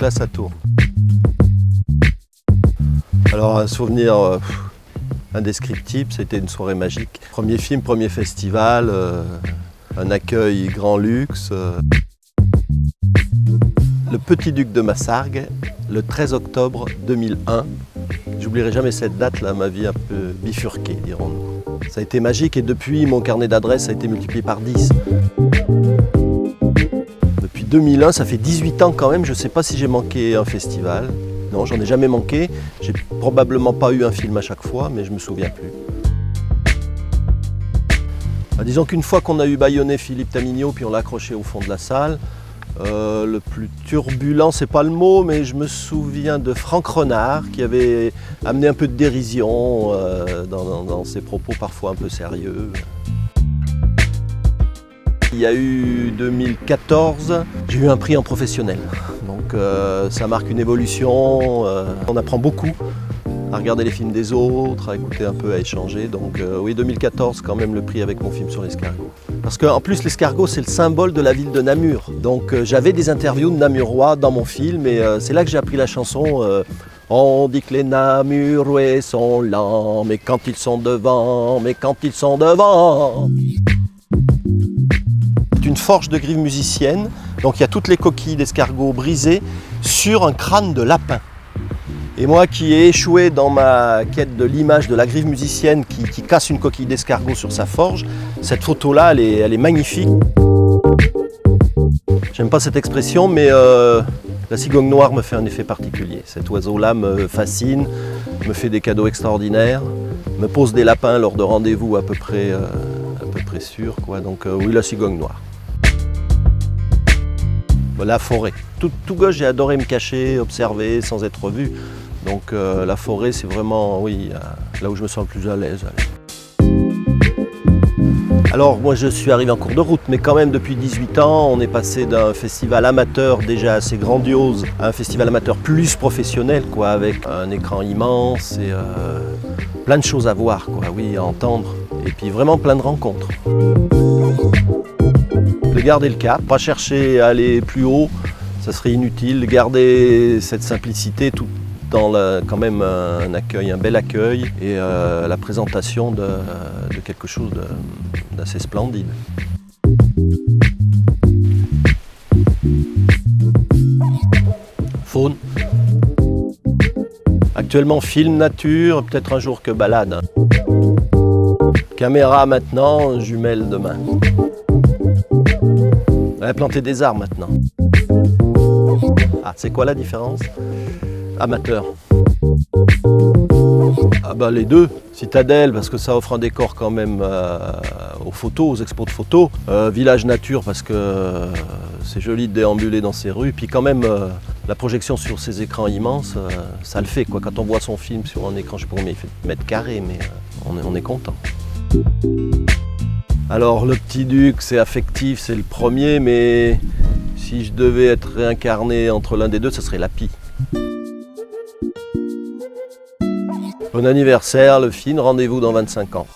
là, ça tourne. Alors, un souvenir indescriptible, c'était une soirée magique. Premier film, premier festival, un accueil grand luxe. Le Petit Duc de Massargues, le 13 octobre 2001. J'oublierai jamais cette date, là, ma vie un peu bifurquée, dirons-nous. Ça a été magique et depuis, mon carnet d'adresses a été multiplié par 10. Depuis 2001, ça fait 18 ans quand même, je ne sais pas si j'ai manqué un festival. Non, j'en ai jamais manqué. J'ai probablement pas eu un film à chaque fois, mais je me souviens plus. Disons qu'une fois qu'on a eu bâillonné Philippe Tamigno, puis on l'a accroché au fond de la salle, le plus turbulent, c'est pas le mot, mais je me souviens de Franck Renard qui avait amené un peu de dérision dans ses propos parfois un peu sérieux. Il y a eu 2014, j'ai eu un prix en professionnel. Donc ça marque une évolution, on apprend beaucoup à regarder les films des autres, à écouter un peu, à échanger. Donc oui, 2014 quand même le prix avec mon film sur l'escargot. Parce qu'en plus l'escargot c'est le symbole de la ville de Namur. Donc j'avais des interviews de Namurois dans mon film et c'est là que j'ai appris la chanson on dit que les Namurois sont lents, mais quand ils sont devant, C'est une forge de grive musicienne, donc il y a toutes les coquilles d'escargot brisées sur un crâne de lapin. Et moi qui ai échoué dans ma quête de l'image de la grive musicienne qui casse une coquille d'escargot sur sa forge, cette photo-là, elle est magnifique. J'aime pas cette expression, mais la cigogne noire me fait un effet particulier. Cet oiseau-là me fascine, me fait des cadeaux extraordinaires, me pose des lapins lors de rendez-vous à peu près sûrs, quoi. Donc oui, la cigogne noire. La forêt. Tout gosse, j'ai adoré me cacher, observer, sans être vu. Donc la forêt, c'est vraiment, oui, là où je me sens le plus à l'aise. Alors moi je suis arrivé en cours de route, mais quand même depuis 18 ans, on est passé d'un festival amateur déjà assez grandiose à un festival amateur plus professionnel, quoi, avec un écran immense et plein de choses à voir, quoi, oui, à entendre, et puis vraiment plein de rencontres. De garder le cap, pas chercher à aller plus haut, ça serait inutile, garder cette simplicité tout dans quand même un accueil, un bel accueil et la présentation de quelque chose d'assez splendide. Faune. Actuellement film nature, peut-être un jour que balade. Caméra maintenant, jumelle demain. Planter des arbres maintenant. Ah, c'est quoi la différence? Amateur. Ah bah les deux. Citadelle parce que ça offre un décor quand même aux photos, aux expos de photos. Village nature parce que c'est joli de déambuler dans ces rues. Puis quand même la projection sur ces écrans immenses, ça le fait, quoi. Quand on voit son film sur un écran, je sais pas combien il fait de mètres carrés, mais on est content. Alors le Petit Duc, c'est affectif, c'est le premier, mais si je devais être réincarné entre l'un des deux, ce serait Lapi. Bon anniversaire, le film, rendez-vous dans 25 ans.